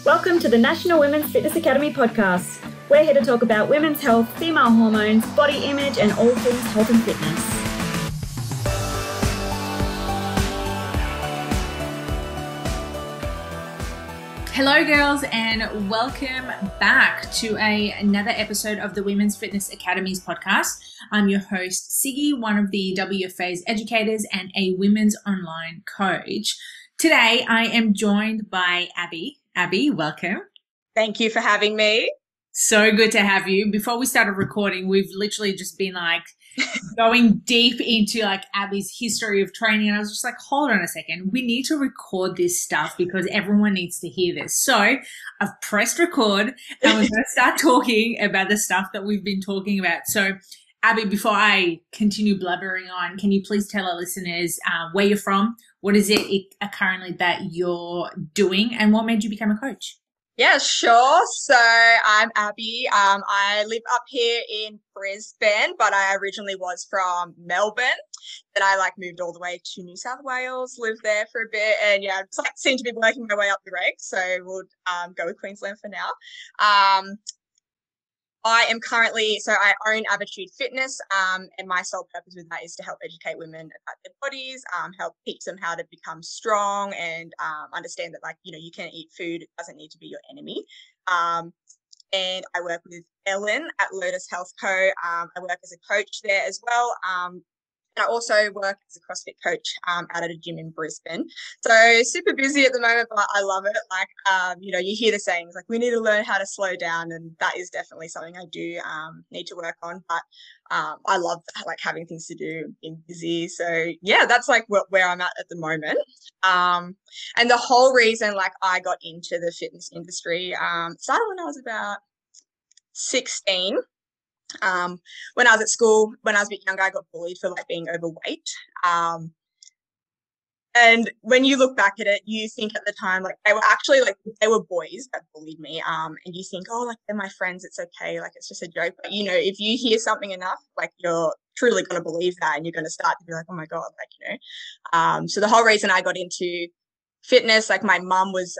Welcome to the National Women's Fitness Academy podcast. We're here to talk about women's health, female hormones, body image, and all things health and fitness. Hello girls, and welcome back to another episode of the Women's Fitness Academy's podcast. I'm your host, Siggy, one of the WFA's educators and a women's online coach. Today, I am joined by Abby. Abby, welcome. Thank you for having me. So good to have you. Before we started recording, we've literally just been going deep into Abby's history of training. And I was just hold on a second. We need to record this stuff because everyone needs to hear this. So I've pressed record and we're going to start talking about the stuff that we've been talking about. So Abby, before I continue blubbering on, can you please tell our listeners where you're from? What is it currently that you're doing and what made you become a coach? Yeah, sure. So I'm Abby. I live up here in Brisbane, but I originally was from Melbourne. Then I moved all the way to New South Wales, lived there for a bit, and yeah, seem to be working my way up the ranks. So we'll go with Queensland for now. I am currently, I own Abitude Fitness, and my sole purpose with that is to help educate women about their bodies, help teach them how to become strong and understand that, you can eat food. It doesn't need to be your enemy. And I work with Ellen at Lotus Health Co. I work as a coach there as well. And I also work as a CrossFit coach out at a gym in Brisbane. So super busy at the moment, but I love it. You hear the sayings we need to learn how to slow down, and that is definitely something I do need to work on. But I love having things to do, being busy. So yeah, that's where I'm at the moment. And the whole reason I got into the fitness industry started when I was about 16. When I was at school, when I was a bit younger, I got bullied for being overweight. And when you look back at it, you think at the time, they were actually they were boys that bullied me. And you think, oh, they're my friends. It's okay. It's just a joke. But, if you hear something enough, you're truly going to believe that, and you're going to start to be oh my God, so the whole reason I got into fitness, my mum was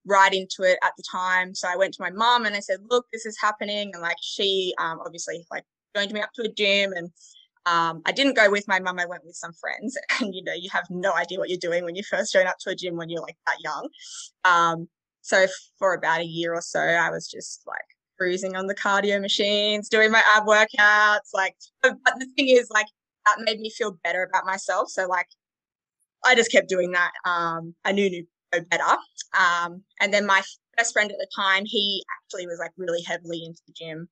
right into it at the time. So I went to my mum and I said, look, this is happening. And she obviously joined me up to a gym, and I didn't go with my mum. I went with some friends, and you have no idea what you're doing when you first join up to a gym when you're that young. So for about a year or so, I was just cruising on the cardio machines, doing my ab workouts. But the thing is that made me feel better about myself. So I just kept doing that. I knew better. And then my best friend at the time, he actually was really heavily into the gym.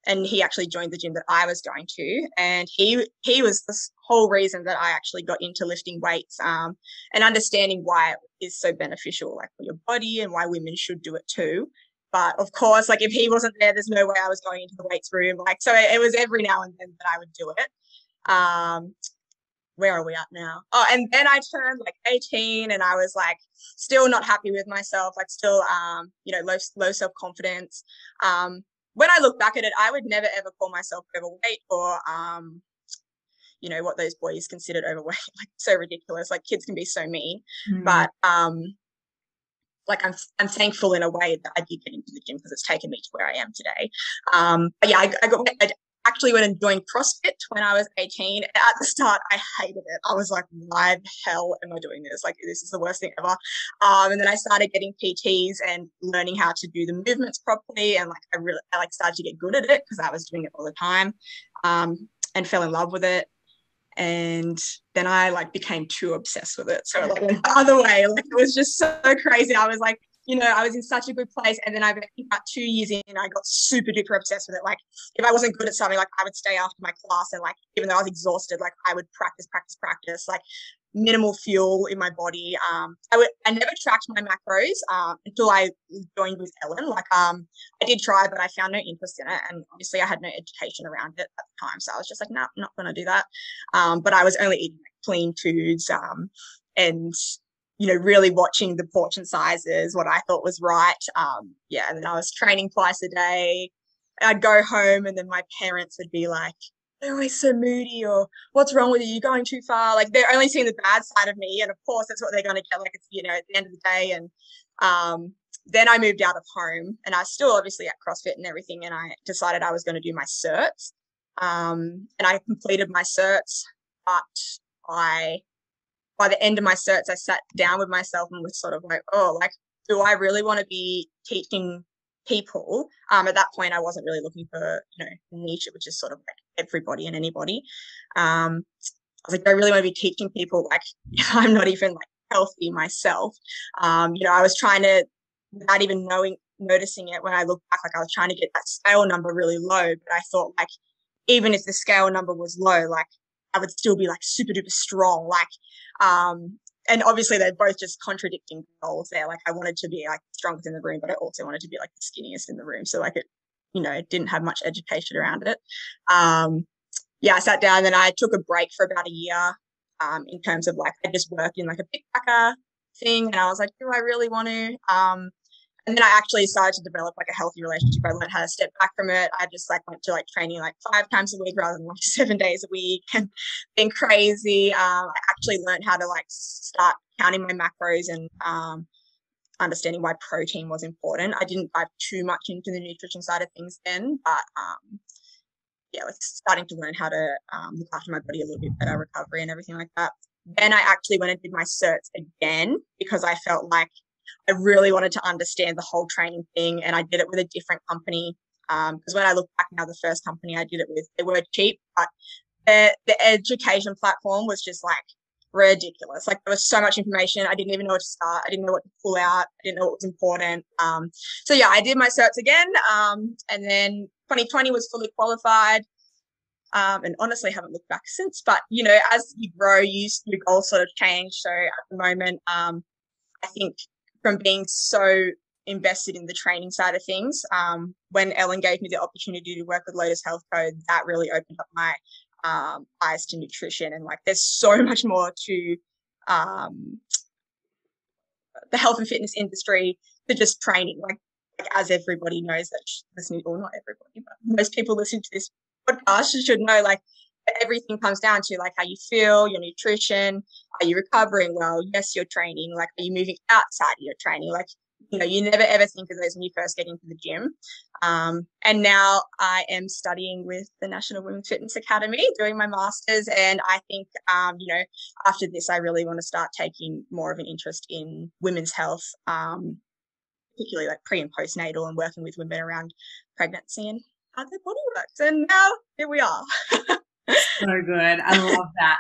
And he actually joined the gym that I was going to. And he was the whole reason that I actually got into lifting weights and understanding why it is so beneficial for your body and why women should do it too. But of course, if he wasn't there, there's no way I was going into the weights room. So it was every now and then that I would do it. Where are we at now? Oh, and then I turned 18, and I was still not happy with myself, still, low self-confidence. When I look back at it, I would never ever call myself overweight or, what those boys considered overweight, so ridiculous. Kids can be so mean, but, I'm thankful in a way that I did get into the gym because it's taken me to where I am today. But yeah, I actually went and joined CrossFit when I was 18. At the start, I hated it. I was why the hell am I doing this? This is the worst thing ever. And then I started getting PTs and learning how to do the movements properly. And I started to get good at it because I was doing it all the time, and fell in love with it. And then I became too obsessed with it. So went the other way. It was just so crazy. I was I was in such a good place, and then about 2 years in, I got super duper obsessed with it. If I wasn't good at something, I would stay after my class, and even though I was exhausted, I would practice, minimal fuel in my body. I never tracked my macros until I joined with Ellen. I did try, but I found no interest in it, and obviously I had no education around it at the time, so I was just nah, I'm not going to do that. But I was only eating clean foods, and really watching the portion sizes, what I thought was right. And then I was training twice a day. I'd go home, and then my parents would be they're always so moody, or what's wrong with you? You're going too far. They're only seeing the bad side of me. And of course, that's what they're going to get. It's, at the end of the day. And Then I moved out of home, and I was still obviously at CrossFit and everything, and I decided I was going to do my certs. And I completed my certs, but by the end of my certs, I sat down with myself and was sort of like, oh, like, do I really want to be teaching people? At that point, I wasn't really looking for, a niche, which is sort of like everybody and anybody. I was like, do I really want to be teaching people, like, if I'm not even like healthy myself? I was trying to, without even noticing it, when I look back, like I was trying to get that scale number really low, but I thought, like, even if the scale number was low, like I would still be like super duper strong. Like, and obviously they're both just contradicting goals there. Like I wanted to be like strongest in the room, but I also wanted to be like the skinniest in the room. So like it didn't have much education around it. I sat down and I took a break for about a year, in terms of like, I just worked in like a pickpacker thing. And I was like, do I really want to? And then I actually started to develop like a healthy relationship. I learned how to step back from it. I just like went to like training like 5 times a week rather than like 7 days a week and being crazy. I actually learned how to like start counting my macros and understanding why protein was important. I didn't dive too much into the nutrition side of things then, but like starting to learn how to look after my body a little bit better, recovery and everything like that. Then I actually went and did my certs again because I felt like I really wanted to understand the whole training thing, and I did it with a different company. Because when I look back now, the first company I did it with, they were cheap, but the education platform was just like ridiculous. Like there was so much information. I didn't even know where to start. I didn't know what to pull out. I didn't know what was important. I did my certs again. And then 2020 was fully qualified. And honestly haven't looked back since. But, as you grow, your goals sort of change. So at the moment, I think from being so invested in the training side of things, when Ellen gave me the opportunity to work with Lotus Health Co, that really opened up my eyes to nutrition. And like there's so much more to the health and fitness industry to just training. Like as everybody knows that listening, or not everybody, but most people listening to this podcast should know, like everything comes down to like how you feel, your nutrition, are you recovering well? Yes, you're training. Like, are you moving outside of your training? Like, you never ever think of those when you first get into the gym. And now I am studying with the National Women's Fitness Academy, doing my master's. And I think, after this, I really want to start taking more of an interest in women's health, particularly like pre and postnatal, and working with women around pregnancy and how their body works. And now here we are. So good. I love that.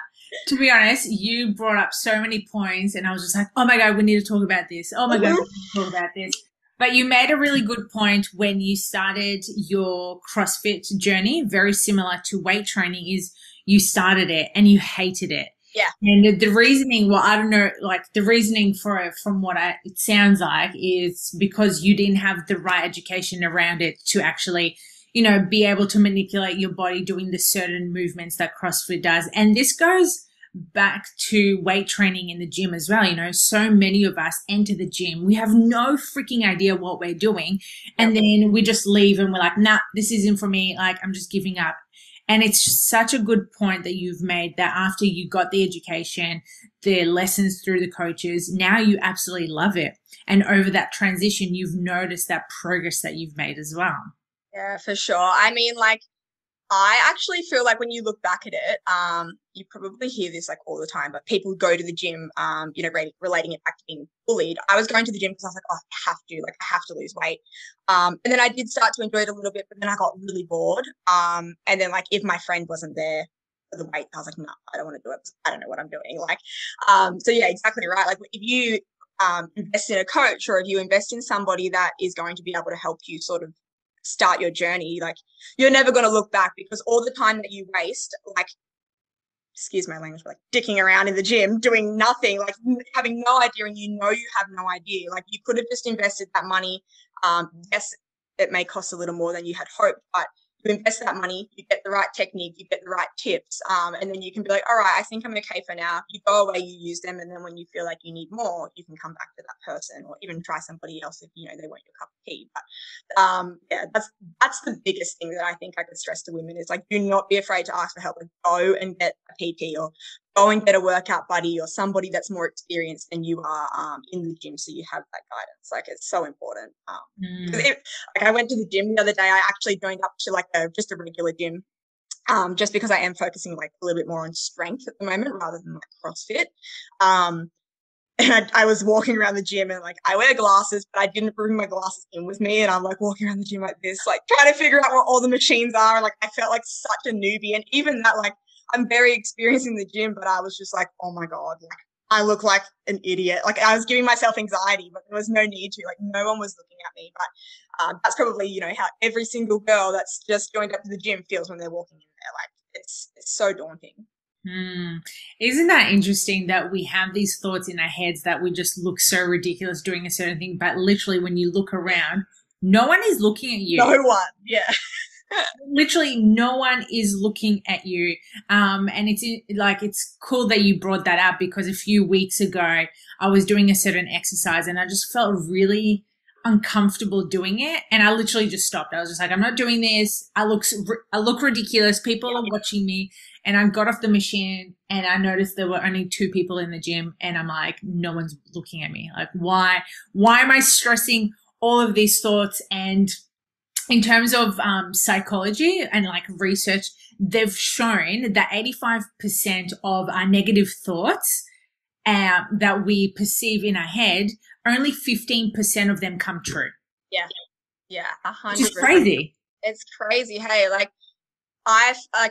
To be honest, you brought up so many points and I was just like, oh my God, we need to talk about this. Oh my God, we need to talk about this. But you made a really good point when you started your CrossFit journey, very similar to weight training, is you started it and you hated it. Yeah. And the reasoning, well, I don't know, like the reasoning for it, from what it sounds like, is because you didn't have the right education around it to actually, be able to manipulate your body doing the certain movements that CrossFit does. And this goes back to weight training in the gym as well. So many of us enter the gym, we have no freaking idea what we're doing. And then we just leave and we're like, nah, this isn't for me. Like, I'm just giving up. And it's such a good point that you've made, that after you got the education, the lessons through the coaches, now you absolutely love it. And over that transition, you've noticed that progress that you've made as well. Yeah, for sure. I mean, like, I actually feel like when you look back at it, you probably hear this like all the time, but people go to the gym, relating it back to being bullied. I was going to the gym because I was like, oh, I have to lose weight. And then I did start to enjoy it a little bit, but then I got really bored. And then like, if my friend wasn't there for the weight, I was like, no, I don't want to do it. I don't know what I'm doing. Like, so yeah, exactly right. Like if you invest in a coach, or if you invest in somebody that is going to be able to help you sort of start your journey, like you're never going to look back, because all the time that you waste, like, excuse my language, but like dicking around in the gym doing nothing, like having no idea, and you have no idea, like you could have just invested that money. Yes, it may cost a little more than you had hoped, but you invest that money, you get the right technique, you get the right tips, and then you can be like, all right, I think I'm okay for now. You go away, you use them, and then when you feel like you need more, you can come back to that person, or even try somebody else if they want your cup of tea. But that's the biggest thing that I think I could stress to women is like, do not be afraid to ask for help. Like, go and get a PT, or go and get a workout buddy or somebody that's more experienced than you are in the gym, so you have that guidance. Like, it's so important. Because like, I went to the gym the other day. I actually joined up to like just a regular gym, just because I am focusing like a little bit more on strength at the moment rather than like CrossFit. And I was walking around the gym, and like, I wear glasses, but I didn't bring my glasses in with me. And I'm like walking around the gym like this, like trying to figure out what all the machines are. And like, I felt like such a newbie. And even that, like, I'm very experienced in the gym, but I was just like, oh my God, like, I look like an idiot. Like, I was giving myself anxiety, but there was no need to. Like, no one was looking at me. But that's probably, you know, how every single girl that's just joined up to the gym feels when they're walking in there. Like, it's so daunting. Isn't that interesting that we have these thoughts in our heads that we just look so ridiculous doing a certain thing, but literally when you look around, no one is looking at you. No one, yeah. Literally no one is looking at you. And it's cool that you brought that up, because a few weeks ago I was doing a certain exercise and I just felt really uncomfortable doing it, and I literally just stopped. I was just like, I'm not doing this. I look ridiculous. People are watching me. And I got off the machine and I noticed there were only 2 people in the gym, and I'm like, no one's looking at me. Like, why am I stressing all of these thoughts? And in terms of psychology and like research, they've shown that 85% of our negative thoughts that we perceive in our head, only 15% of them come true. Yeah, 100%. Which is crazy. It's crazy. Hey, like,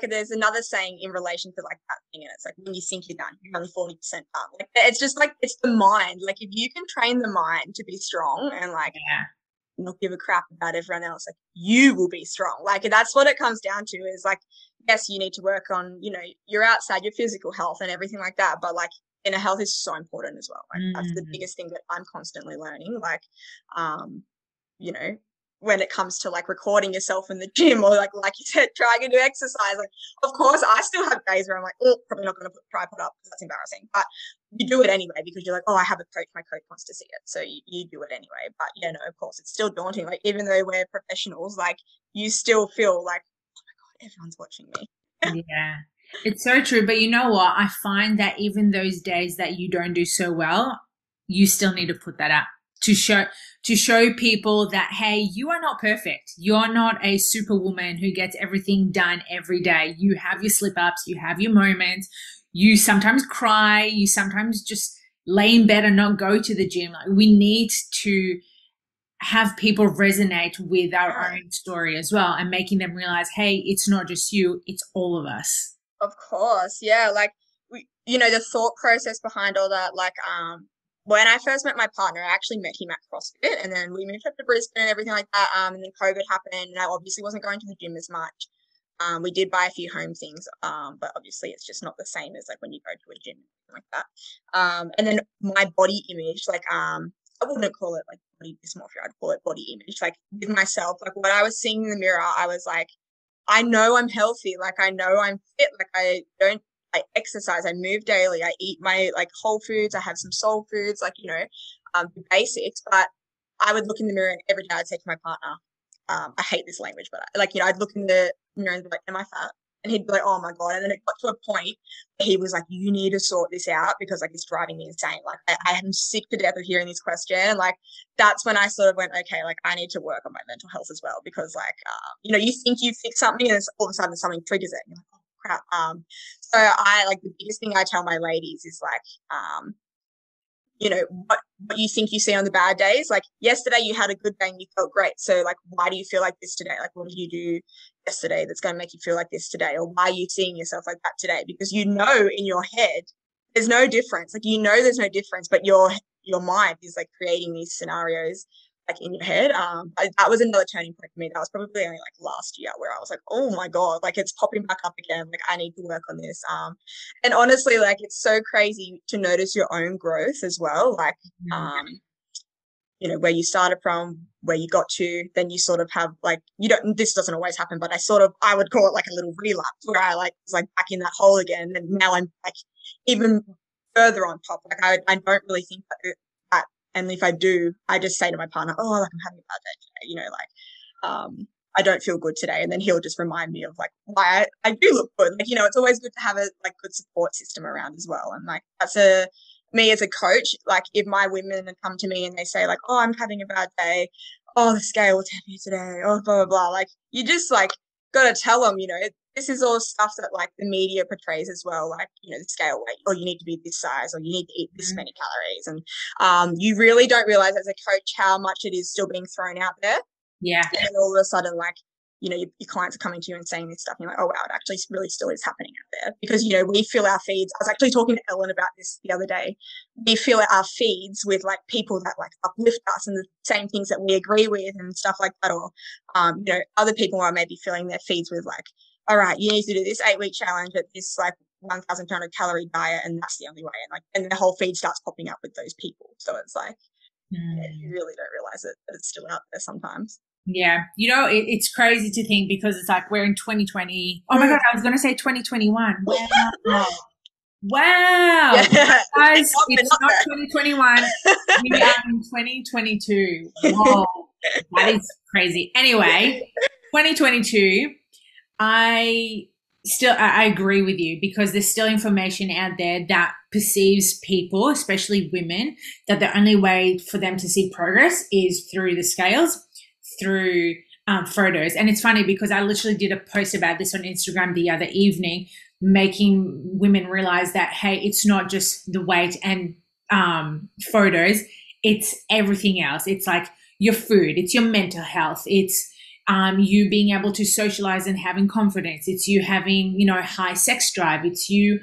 there's another saying in relation to like that thing, and it's like, when you think you're done, you're only 40% done. Like, it's just like, it's the mind. Like, if you can train the mind to be strong and like not give a crap about everyone else, like, you will be strong. Like, that's what it comes down to, is like, yes, you need to work on, you know, your outside, your physical health and everything like that, but like, inner health is so important as well. Like, that's the biggest thing that I'm constantly learning. Like, you know, when it comes to like recording yourself in the gym, or like you said, trying to do exercise, like, of course I still have days where I'm like, oh, probably not going to put the tripod up because that's embarrassing, but you do it anyway because you're like, oh, I have a coach, my coach wants to see it, so you do it anyway. But yeah, no, of course it's still daunting. Like, even though we're professionals, like, you still feel like, oh my God, everyone's watching me. Yeah, it's so true. But you know what, I find that even those days that you don't do so well, you still need to put that up to show people that, hey, you are not perfect. You're not a superwoman who gets everything done every day. You have your slip ups, you have your moments, you sometimes cry, you sometimes just lay in bed and not go to the gym. Like, we need to have people resonate with our own story as well, and making them realize, hey, it's not just you, it's all of us. Of course. Yeah. Like, you know, the thought process behind all that, like, when I first met my partner, I actually met him at CrossFit, and then we moved up to Brisbane and everything like that. And then COVID happened, and I obviously wasn't going to the gym as much. We did buy a few home things, but obviously it's just not the same as like when you go to a gym like that. And then my body image, like, I wouldn't call it like body dysmorphia, I'd call it body image. Like, with myself, like, when I was seeing in the mirror, I was like, I know I'm healthy, like, I know I'm fit, like, I exercise, I move daily, I eat my like whole foods, I have some soul foods, like, you know, the basics. But I would look in the mirror, and every day I'd say to my partner, I hate this language, but like, you know, I'd look in the mirror and be like, am I fat? And he'd be like, oh my God. And then it got to a point where he was like, you need to sort this out, because like, it's driving me insane. Like, I am sick to death of hearing this question. And like, that's when I sort of went, okay, like, I need to work on my mental health as well, because like, you know, you think you fix something, and it's all of a sudden something triggers it. And you're like, oh crap. So I, like, the biggest thing I tell my ladies is like, you know, what you think you see on the bad days. Like, yesterday you had a good day and you felt great. So like, why do you feel like this today? Like, what did you do yesterday that's going to make you feel like this today? Or why are you seeing yourself like that today? Because you know, in your head, there's no difference. Like, you know, there's no difference, but your mind is like creating these scenarios like in your head. That was another turning point for me. That was probably only like last year, where I was like, oh my God, like, it's popping back up again. Like, I need to work on this. And honestly, like, it's so crazy to notice your own growth as well. Like, you know, where you started from, where you got to, then you sort of have like, this doesn't always happen, but I would call it like a little relapse, where I like was like back in that hole again. And now I'm like even further on top. Like, I don't really think that. And if I do, I just say to my partner, oh, like, I'm having a bad day today. You know, like, I don't feel good today. And then he'll just remind me of like why I do look good. Like, you know, it's always good to have a like good support system around as well. And like me as a coach, like if my women come to me and they say like, oh, I'm having a bad day, oh, the scale was heavy today, oh, blah, blah, blah. Like you just like got to tell them, you know, this is all stuff that like the media portrays as well, like, you know, the scale weight, or you need to be this size, or you need to eat this many calories. And you really don't realize as a coach how much it is still being thrown out there. Yeah. And then all of a sudden, like, you know, your clients are coming to you and saying this stuff, and you're like, oh, wow, it actually really still is happening out there. Because, you know, we fill our feeds. I was actually talking to Ellen about this the other day. We fill our feeds with, like, people that, like, uplift us and the same things that we agree with and stuff like that. Or, you know, other people are maybe filling their feeds with, like, all right, you need to do this 8-week challenge at this, like, 1,200 calorie diet, and that's the only way. And, like, and the whole feed starts popping up with those people. So it's like, yeah, you really don't realize it, that it's still out there sometimes. Yeah. You know, it's crazy to think, because it's like we're in 2020. Oh my God, I was going to say 2021. Wow. Wow. Yeah. Guys, it's not 2021. We are in 2022. Whoa. That is crazy. Anyway, 2022, I agree with you, because there's still information out there that perceives people, especially women, that the only way for them to see progress is through the scales, through photos. And it's funny because I literally did a post about this on Instagram the other evening, making women realize that, hey, it's not just the weight and photos, it's everything else. It's like your food, it's your mental health, it's you being able to socialize and having confidence, it's you having, you know, high sex drive, it's you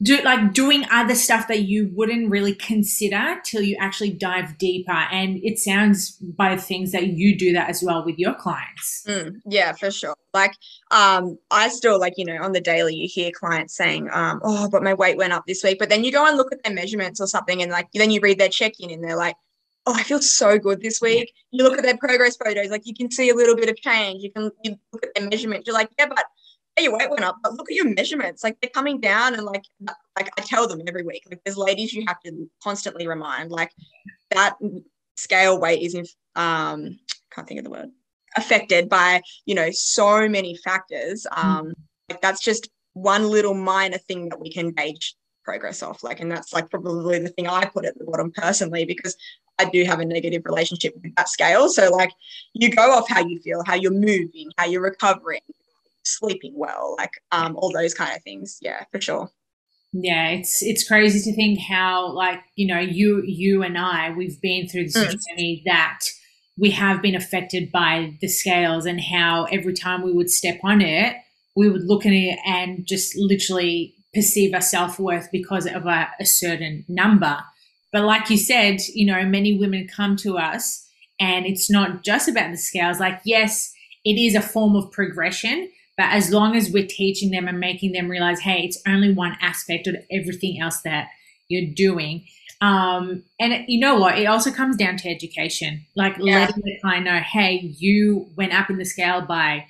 doing other stuff that you wouldn't really consider till you actually dive deeper. And it sounds by things that you do that as well with your clients. Yeah, for sure. Like, I still, like, you know, on the daily, you hear clients saying, oh, but my weight went up this week. But then you go and look at their measurements or something, and like, then you read their check-in and they're like, oh, I feel so good this week. You look at their progress photos, like you can see a little bit of change. You look at their measurements. You're like, yeah, but your weight went up, but look at your measurements. Like, they're coming down. And like I tell them every week, like, there's ladies you have to constantly remind, like, that scale weight is can't think of the word, affected by, you know, so many factors. Like, that's just one little minor thing that we can gauge progress off. Like, and that's like probably the thing I put at the bottom personally, because I do have a negative relationship with that scale. So like, you go off how you feel, how you're moving, how you're recovering, sleeping well, like all those kind of things. Yeah, for sure. Yeah, it's crazy to think how, like, you know, you and I, we've been through this journey that we have been affected by the scales, and how every time we would step on it, we would look at it and just literally perceive our self-worth because of a certain number. But like you said, you know, many women come to us and it's not just about the scales. Like, yes, it is a form of progression, but as long as we're teaching them and making them realize, hey, it's only one aspect of everything else that you're doing. And you know what? It also comes down to education, like letting the client know, hey, you went up in the scale by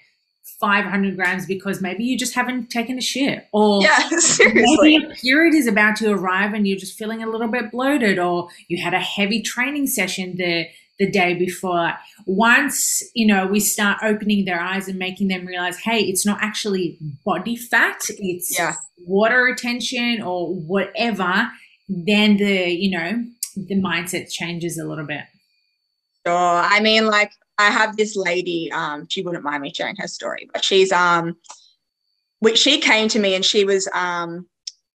500 grams because maybe you just haven't taken a shit, or seriously, maybe a period is about to arrive and you're just feeling a little bit bloated, or you had a heavy training session the day before. Once, you know, we start opening their eyes and making them realize, hey, it's not actually body fat, it's water retention or whatever, then the mindset changes a little bit. Sure. I mean, like, I have this lady, she wouldn't mind me sharing her story, but she's she came to me and she was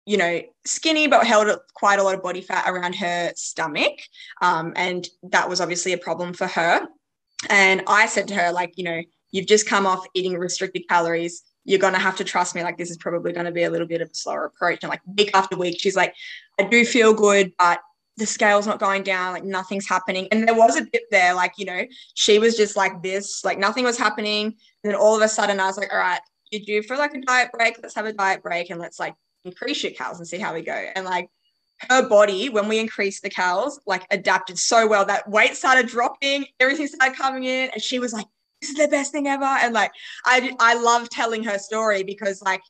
you know, skinny but held quite a lot of body fat around her stomach, and that was obviously a problem for her. And I said to her, like, you know, you've just come off eating restricted calories, you're going to have to trust me, like, this is probably going to be a little bit of a slower approach. And like, week after week, she's like, I do feel good, but the scale's not going down, like nothing's happening. And there was a bit there, like, you know, she was just like this, like nothing was happening. And then all of a sudden I was like, all right, you're due for like a diet break. Let's have a diet break and let's like increase your calories and see how we go. And like, her body, when we increased the calories, like adapted so well that weight started dropping, everything started coming in. And she was like, this is the best thing ever. And like, I love telling her story because like,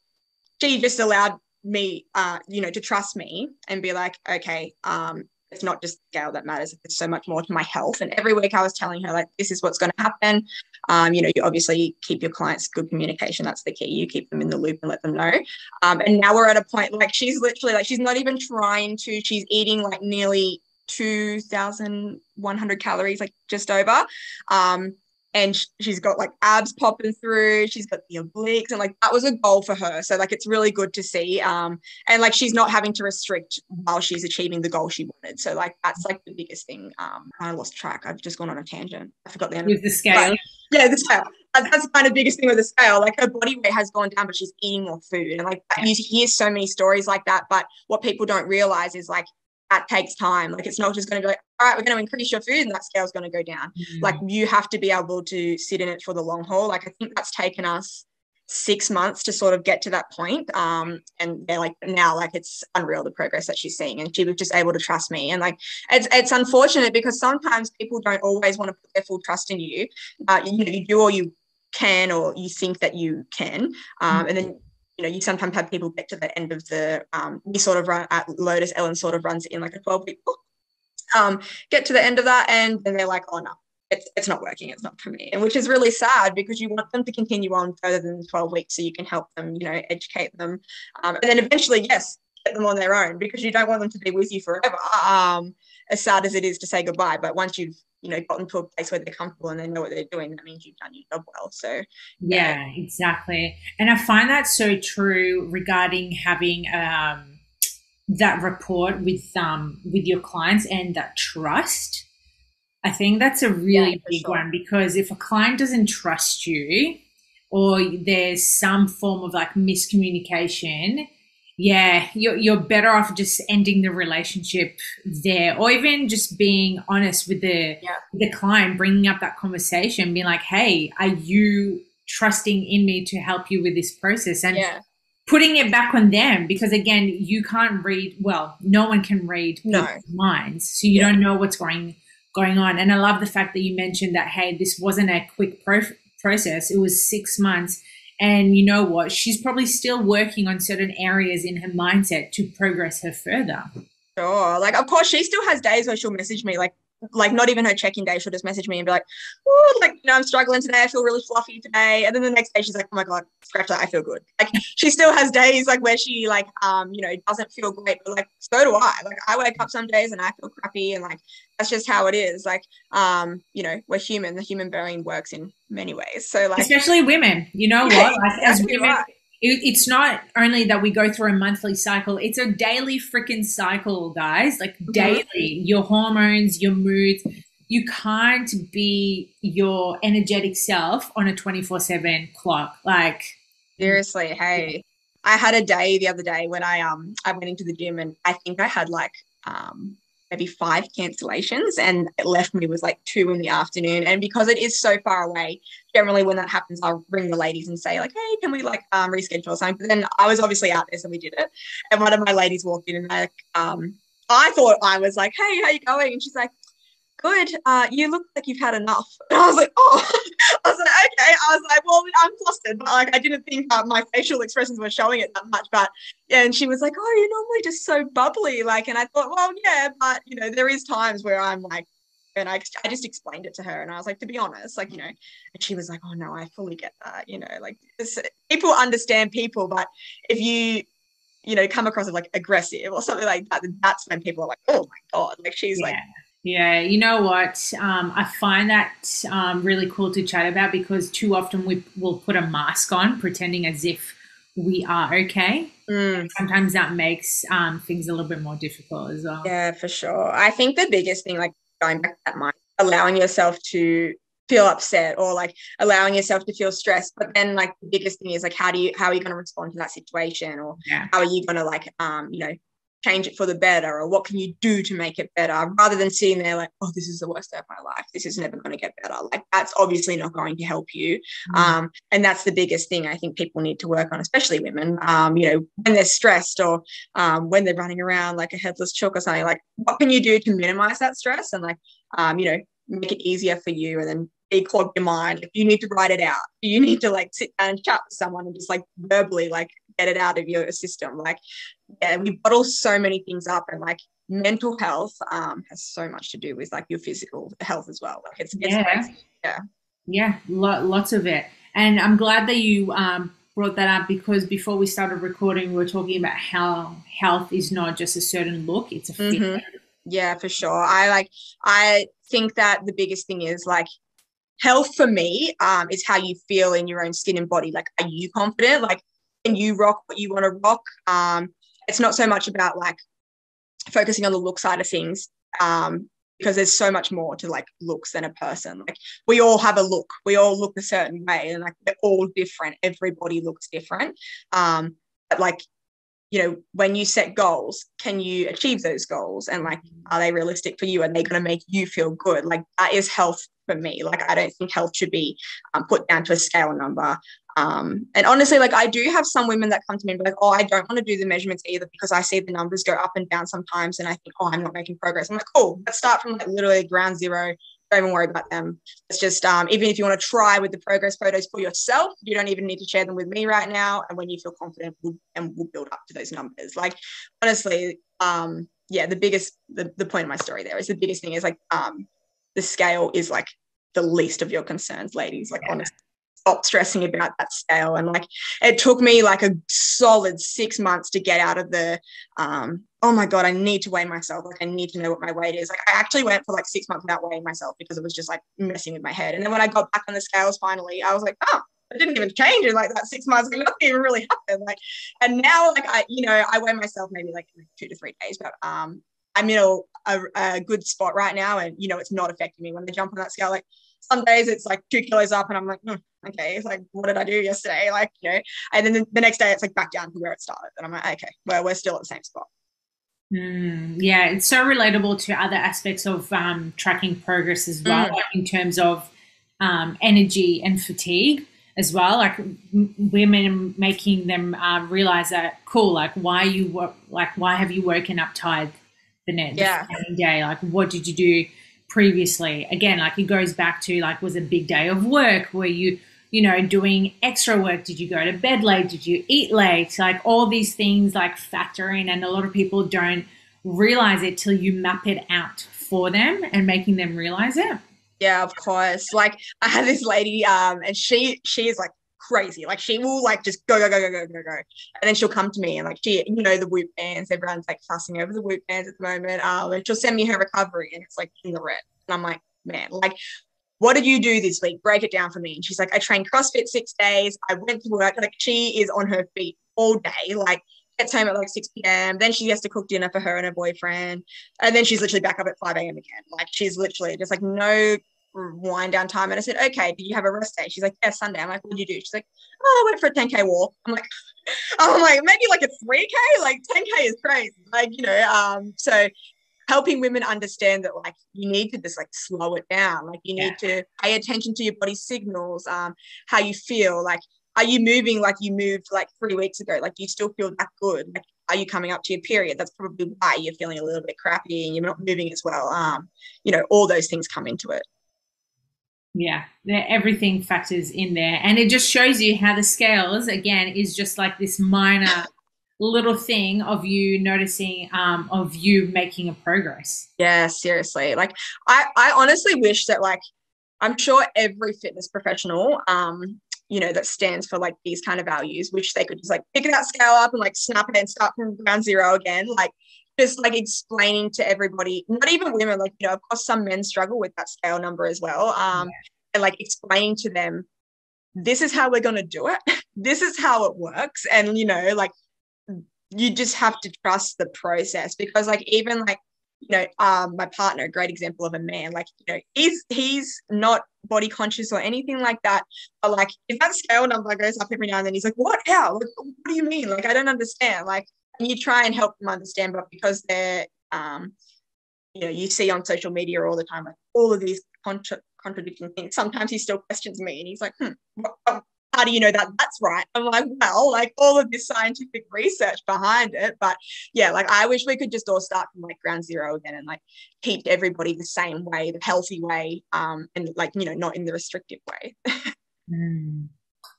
she just allowed me, you know, to trust me and be like, okay, it's not just the scale that matters. There's so much more to my health. And every week I was telling her, like, this is what's going to happen. You know, you obviously keep your clients good communication. That's the key. You keep them in the loop and let them know. And now we're at a point, like, she's literally, like, she's not even trying to, she's eating like nearly 2,100 calories, like just over. And she's got like abs popping through. She's got the obliques, and like that was a goal for her. So like it's really good to see. And like she's not having to restrict while she's achieving the goal she wanted. So like that's like the biggest thing. I lost track. I've just gone on a tangent. I forgot the end with the scale. But, yeah, the scale. That's kind of the biggest thing with the scale. Like her body weight has gone down, but she's eating more food. And like you hear so many stories like that. But what people don't realize is like that takes time. Like it's not just going to be like, all right, we're going to increase your food and that scale is going to go down. Like you have to be able to sit in it for the long haul. Like I think that's taken us 6 months to sort of get to that point. And they're like now, like it's unreal the progress that she's seeing, and she was just able to trust me. And like it's unfortunate because sometimes people don't always want to put their full trust in you. You know, you do all you can, or you think that you can, and then you know, you sometimes have people get to the end of the, we sort of run at Lotus, Ellen sort of runs it in like a 12-week book, get to the end of that and then they're like, oh no, it's not working, it's not for me. And which is really sad because you want them to continue on further than 12 weeks so you can help them, you know, educate them. And then eventually, yes, get them on their own because you don't want them to be with you forever. As sad as it is to say goodbye, but once you've, you know, gotten to a place where they're comfortable and they know what they're doing, that means you've done your job well. So yeah, exactly. And I find that so true regarding having that rapport with your clients and that trust. I think that's a really big one, because if a client doesn't trust you or there's some form of like miscommunication, yeah, you're better off just ending the relationship there, or even just being honest with the client, bringing up that conversation, being like, hey, are you trusting in me to help you with this process? And putting it back on them, because again, you can't read, well, no one can read people's minds, so you don't know what's going on. And I love the fact that you mentioned that, hey, this wasn't a quick process, it was 6 months. And you know what? She's probably still working on certain areas in her mindset to progress her further. Sure. Like, of course, she still has days where she'll message me, like not even her check-in day. She'll just message me and be like, oh, like, you know, I'm struggling today. I feel really fluffy today. And then the next day she's like, oh my God, scratch that. I feel good. Like she still has days like where she like, you know, doesn't feel great, but like, so do I. Like I wake up some days and I feel crappy, and like, that's just how it is. Like, you know, we're human. The human brain works in many ways. So like, especially women, you know what? Like as women, it's not only that we go through a monthly cycle, it's a daily freaking cycle, guys. Like daily, your hormones, your moods. You can't be your energetic self on a 24/7 clock. Like seriously, hey, I had a day the other day when I went into the gym, and I think I had like maybe 5 cancellations, and it left me with like 2 in the afternoon. And because it is so far away, generally when that happens, I'll ring the ladies and say like, hey, can we like reschedule or something? But then I was obviously out there, so we did it. And one of my ladies walked in, and like, I thought I was like, hey, how you going? And she's like, good. You look like you've had enough. And I was like, oh, I was like, okay. I was like, well, I'm flustered, but like, I didn't think my facial expressions were showing it that much. But yeah, and she was like, oh, you're normally just so bubbly. Like, and I thought, well, yeah, but you know, there is times where I'm like, and I just explained it to her, and I was like, to be honest, like, you know, and she was like, oh no, I fully get that. You know, like people understand people, but if you know, come across as like aggressive or something like that, then that's when people are like, oh my God, like she's like. Yeah, you know what? I find that really cool to chat about, because too often we will put a mask on pretending as if we are okay. Sometimes that makes things a little bit more difficult as well. Yeah, for sure. I think the biggest thing, like going back to that mind, allowing yourself to feel upset or like allowing yourself to feel stressed. But then like the biggest thing is like, how are you going to respond to that situation, or how are you going to like, you know, change it for the better, or what can you do to make it better, rather than sitting there like, oh, this is the worst day of my life, this is never going to get better. Like that's obviously not going to help you. And that's the biggest thing I think people need to work on, especially women, you know, when they're stressed or when they're running around like a headless chook or something. Like what can you do to minimize that stress and like you know, make it easier for you, and then declog your mind. If you need to write it out, you need to like sit down and chat with someone and just like verbally like get it out of your system. Like, yeah, we bottle so many things up, and like mental health has so much to do with like your physical health as well. Like it's Yeah. crazy. Yeah. Yeah, lots of it. And I'm glad that you brought that up, because before we started recording, we were talking about how health is not just a certain look, it's a feeling. Yeah, for sure. I think that the biggest thing is like health for me is how you feel in your own skin and body. Like, are you confident? Like, can you rock what you want to rock? It's not so much about like focusing on the look side of things, because there's so much more to like looks than a person. Like, we all have a look. We all look a certain way, and like we're all different. Everybody looks different. But like, you know, when you set goals, can you achieve those goals? And like, are they realistic for you? And they're going to make you feel good? Like, that is health for me. Like, I don't think health should be put down to a scale number. And honestly, like, I do have some women that come to me and be like, oh, I don't want to do the measurements either, because I see the numbers go up and down sometimes, and I think, oh, I'm not making progress. I'm like, cool, let's start from like literally ground zero. Don't even worry about them. It's just, even if you want to try with the progress photos for yourself, you don't even need to share them with me right now. And when you feel confident, we'll build up to those numbers. Like, honestly, yeah, the point of my story there is the biggest thing is like, the scale is like the least of your concerns, ladies. Like, honestly, stop stressing about that scale. And like, it took me like a solid 6 months to get out of the, oh my God, I need to weigh myself. Like, I need to know what my weight is. Like, I actually went for like 6 months without weighing myself, because it was just like messing with my head. And then when I got back on the scales finally, I was like, oh, I didn't even change in like that 6 months. Like, nothing even really happened. Like, and now like I weigh myself maybe like 2 to 3 days, but I'm in a good spot right now, and it's not affecting me when I jump on that scale. Like, some days it's like 2 kilos up, and I'm like, okay, it's like, what did I do yesterday? Like, and then the next day it's like back down to where it started, and I'm like, okay, well, we're still at the same spot. Yeah, it's so relatable to other aspects of tracking progress as well, like in terms of energy and fatigue as well. Like, women making them realize that, cool, like, why have you woken up tired the next day? Like, what did you do previously? Again, like, it goes back to like, was it a big day of work? Were you doing extra work? Did you go to bed late? Did you eat late? Like, all these things like factor in, and a lot of people don't realize it till you map it out for them and making them realize it. Yeah, of course. Like, I had this lady, and she is like crazy. Like, she will like just go, and then she'll come to me, and like, she, the Whoop bands, everyone's like fussing over the Whoop bands at the moment. And she'll send me her recovery, and it's like in the red. And I'm like, man, like, what did you do this week? Break it down for me. And she's like, I trained CrossFit 6 days. I went to work. Like, she is on her feet all day. Like, gets home at like 6 p.m. Then she has to cook dinner for her and her boyfriend. And then she's literally back up at 5 a.m. again. Like, she's literally just like no wind down time. And I said, okay, did you have a rest day? She's like, yeah, Sunday. I'm like, what did you do? She's like, oh, I went for a 10K walk. I'm like, maybe like a 3K? Like, 10K is crazy. Like, so helping women understand that like, you need to just like slow it down. Like, you need to pay attention to your body's signals, how you feel. Like, are you moving like you moved like 3 weeks ago? Like, do you still feel that good? Like, are you coming up to your period? That's probably why you're feeling a little bit crappy and you're not moving as well. All those things come into it. Yeah, everything factors in there. And it just shows you how the scales, again, is just like this minor little thing of you noticing, of you making a progress. Yeah, seriously. Like, I honestly wish that, like, I'm sure every fitness professional, that stands for like these kind of values, wish they could just like pick that scale up and like snap it and start from ground zero again. Like, just like explaining to everybody, not even women, like, of course some men struggle with that scale number as well. And like explaining to them, this is how we're going to do it. This is how it works. And, like, you just have to trust the process, because like, even like, my partner, a great example of a man, like, he's not body conscious or anything like that. But like, if that scale number goes up every now and then, he's like, what? How? Like, what do you mean? Like, I don't understand. Like, and you try and help them understand, but because they're, you see on social media all the time, like all of these contradicting things. Sometimes he still questions me, and he's like, how do you know that that's right? I'm like, well, like all of this scientific research behind it. But yeah, like, I wish we could just all start from like ground zero again and like keep everybody the same way, the healthy way, and like, not in the restrictive way.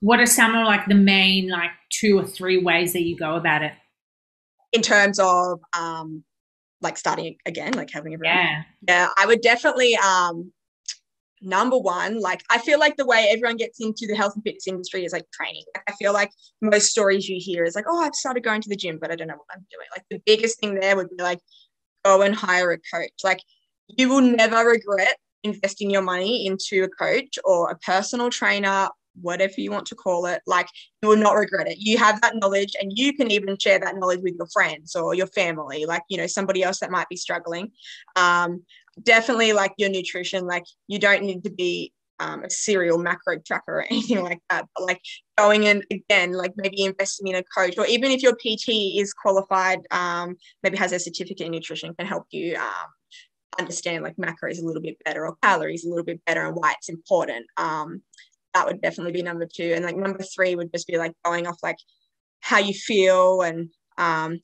What are some of like the main like 2 or 3 ways that you go about it? In terms of like starting again, like having a run. Yeah. Yeah, I would definitely number one, like I feel like the way everyone gets into the health and fitness industry is like training. Like, I feel like most stories you hear is like, oh, I've started going to the gym, but I don't know what I'm doing. Like the biggest thing there would be like, go and hire a coach. Like you will never regret investing your money into a coach or a personal trainer, whatever you want to call it. Like you will not regret it. You have that knowledge, and you can even share that knowledge with your friends or your family, like, you know, somebody else that might be struggling. Definitely like your nutrition, like you don't need to be a serial macro tracker or anything like that, but like going in again, like maybe investing in a coach, or even if your PT is qualified, maybe has a certificate in nutrition, can help you understand like macros a little bit better or calories a little bit better and why it's important. That would definitely be number two. And like number three would just be like going off like how you feel, and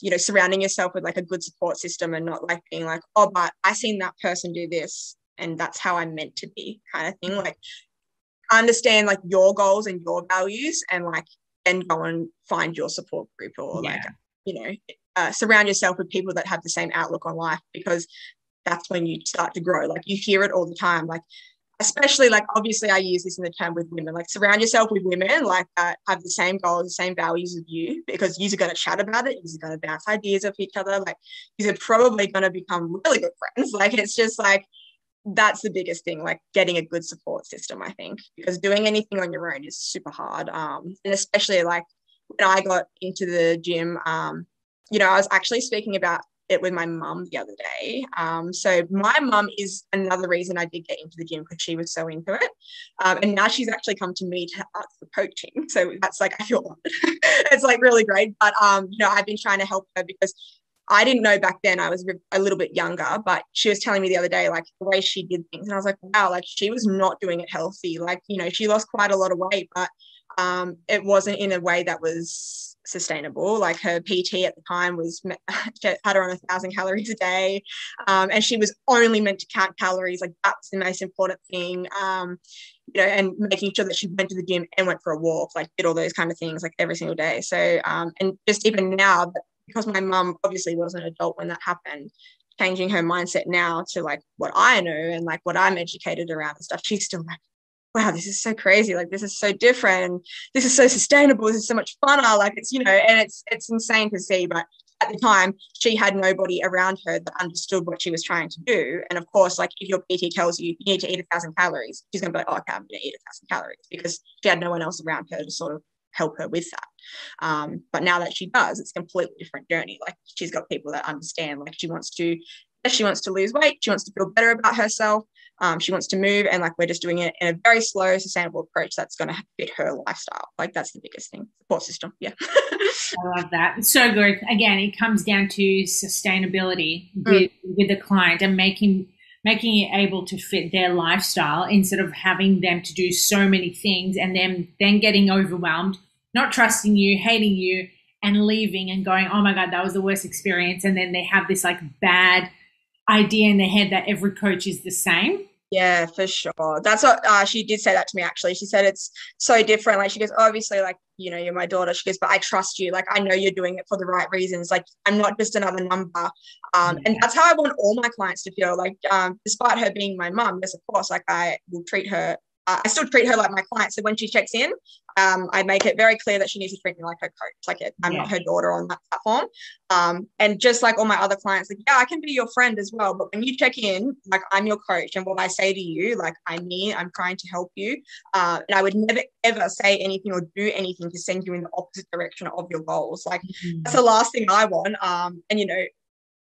you know, surrounding yourself with like a good support system, and not like being like, oh, but I seen that person do this and that's how I'm meant to be, kind of thing. Like understand like your goals and your values, and like then go and find your support group, or like, you know, surround yourself with people that have the same outlook on life, because that's when you start to grow. Like you hear it all the time, like especially like obviously I use this in the term with women, like surround yourself with women like that have the same goals, the same values as you, because you're going to chat about it, you're going to bounce ideas off each other, like you're probably going to become really good friends. Like it's just like, that's the biggest thing, like getting a good support system, I think, because doing anything on your own is super hard. And especially like when I got into the gym, you know, I was actually speaking about it with my mum the other day. So my mum is another reason I did get into the gym, because she was so into it. And now she's actually come to me to ask for coaching. So that's like, I feel honored. It's like really great. But, you know, I've been trying to help her because I didn't know back then, I was a little bit younger, but she was telling me the other day, like the way she did things. And I was like, wow, like she was not doing it healthy. Like, you know, she lost quite a lot of weight, but it wasn't in a way that was sustainable. Like her PT at the time was, she had her on 1,000 calories a day. And she was only meant to count calories. Like that's the most important thing. You know, and making sure that she went to the gym and went for a walk, like did all those kind of things like every single day. So, and just even now, because my mum obviously was an adult when that happened, changing her mindset now to like what I know and like what I'm educated around and stuff, she's still like, wow, this is so crazy. Like, this is so different. And this is so sustainable. This is so much funner. Like, it's, you know, and it's insane to see. But at the time, she had nobody around her that understood what she was trying to do. And of course, like if your PT tells you you need to eat 1,000 calories, she's going to be like, oh, okay, I'm going to eat 1,000 calories, because she had no one else around her to sort of help her with that. But now that she does, it's a completely different journey. Like she's got people that understand, like she wants to lose weight, she wants to feel better about herself, she wants to move, and like we're just doing it in a very slow, sustainable approach that's going to fit her lifestyle. Like that's the biggest thing. Support system. Yeah. I love that. It's so good. Again, it comes down to sustainability with the client, and making it able to fit their lifestyle, instead of having them to do so many things and then getting overwhelmed, not trusting you, hating you, and leaving and going, oh my God, that was the worst experience. And then they have this like bad idea in their head that every coach is the same. Yeah, for sure. That's what she did say that to me, actually. She said it's so different. Like she goes, obviously, like, you know, you're my daughter. She goes, but I trust you. Like, I know you're doing it for the right reasons. Like, I'm not just another number. And that's how I want all my clients to feel. Like, despite her being my mum, yes, of course, like I will treat her, I still treat her like my client. So when she checks in, I make it very clear that she needs to treat me like her coach. Like I'm not her daughter on that platform. And just like all my other clients, like, yeah, I can be your friend as well. But when you check in, like I'm your coach, and what I say to you, like I'm trying to help you. And I would never, ever say anything or do anything to send you in the opposite direction of your goals. Like that's the last thing I want. And, you know,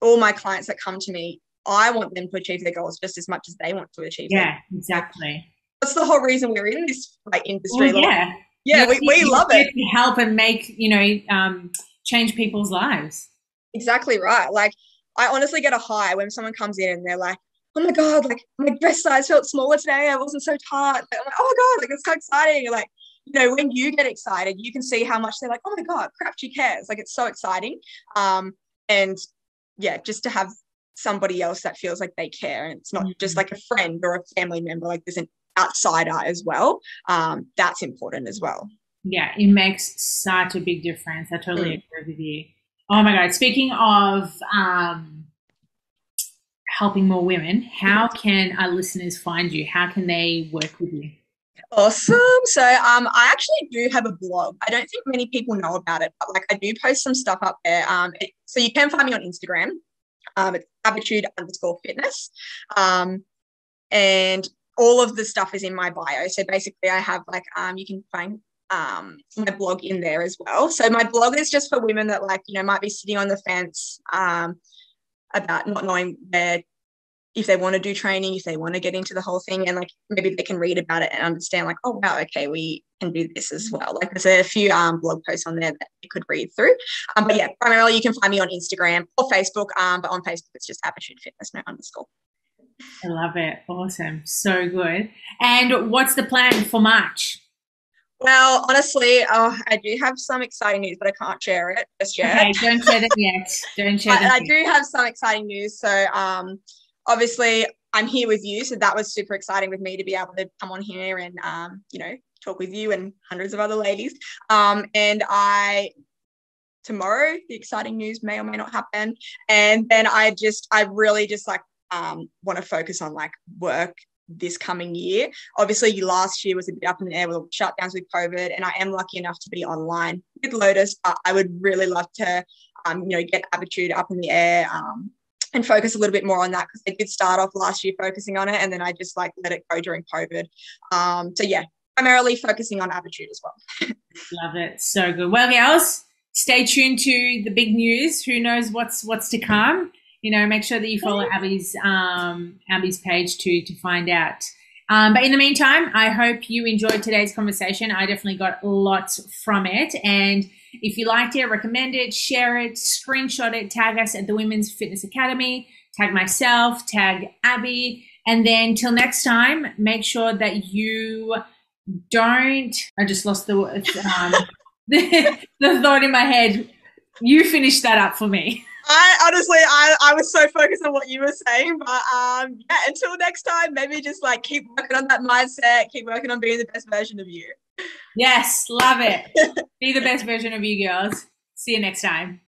all my clients that come to me, I want them to achieve their goals just as much as they want to achieve them. Yeah, exactly. That's the whole reason we're in this like industry. Well, yeah. Yeah, we love it. To help and make, you know, change people's lives. Exactly right. Like I honestly get a high when someone comes in and they're like, oh my God, like my dress size felt smaller today. I wasn't so tight. I'm like, oh my God, like it's so exciting. Like, you know, when you get excited, you can see how much they're like, oh my God, crap, she cares. Like it's so exciting. And yeah, just to have somebody else that feels like they care, and it's not just like a friend or a family member, like there's an outsider as well, that's important as well. Yeah, it makes such a big difference. I totally agree with you. Oh my God, speaking of helping more women, how can our listeners find you? How can they work with you? Awesome. So I actually do have a blog. I don't think many people know about it, but like I do post some stuff up there. So you can find me on Instagram. It's Habitude_fitness. And all of the stuff is in my bio. So basically I have like you can find my blog in there as well. So my blog is just for women that like, you know, might be sitting on the fence about not knowing where, if they want to do training, if they want to get into the whole thing, and like maybe they can read about it and understand like, oh wow, okay, we can do this as well. Like there's a few blog posts on there that you could read through. But yeah, primarily you can find me on Instagram or Facebook. But on Facebook it's just Habitude Fitness, no underscore. I love it. Awesome. So good. And what's the plan for March? Well, honestly, I do have some exciting news, but I can't share it just yet. Okay, don't share that yet. Don't share that. I do have some exciting news. So obviously I'm here with you, so that was super exciting with me to be able to come on here and you know, talk with you and hundreds of other ladies. And tomorrow the exciting news may or may not happen, and then I really just like want to focus on like work this coming year. Obviously last year was a bit up in the air with shutdowns with COVID, and I am lucky enough to be online with Lotus, but I would really love to you know, get Habitude up in the air and focus a little bit more on that, because I did start off last year focusing on it, and then I just like let it go during COVID. So yeah, primarily focusing on Habitude as well. Love it. So good. Well, girls, stay tuned to the big news. Who knows what's to come? You know, make sure that you follow Abby's page to find out. But in the meantime, I hope you enjoyed today's conversation. I definitely got lots from it. And if you liked it, recommend it, share it, screenshot it, tag us at the Women's Fitness Academy, tag myself, tag Abby. And then till next time, make sure that you don't, I just lost the the thought in my head. You finish that up for me. I was so focused on what you were saying, but yeah, until next time, maybe just like keep working on that mindset, keep working on being the best version of you. Yes, love it. Be the best version of you, girls. See you next time.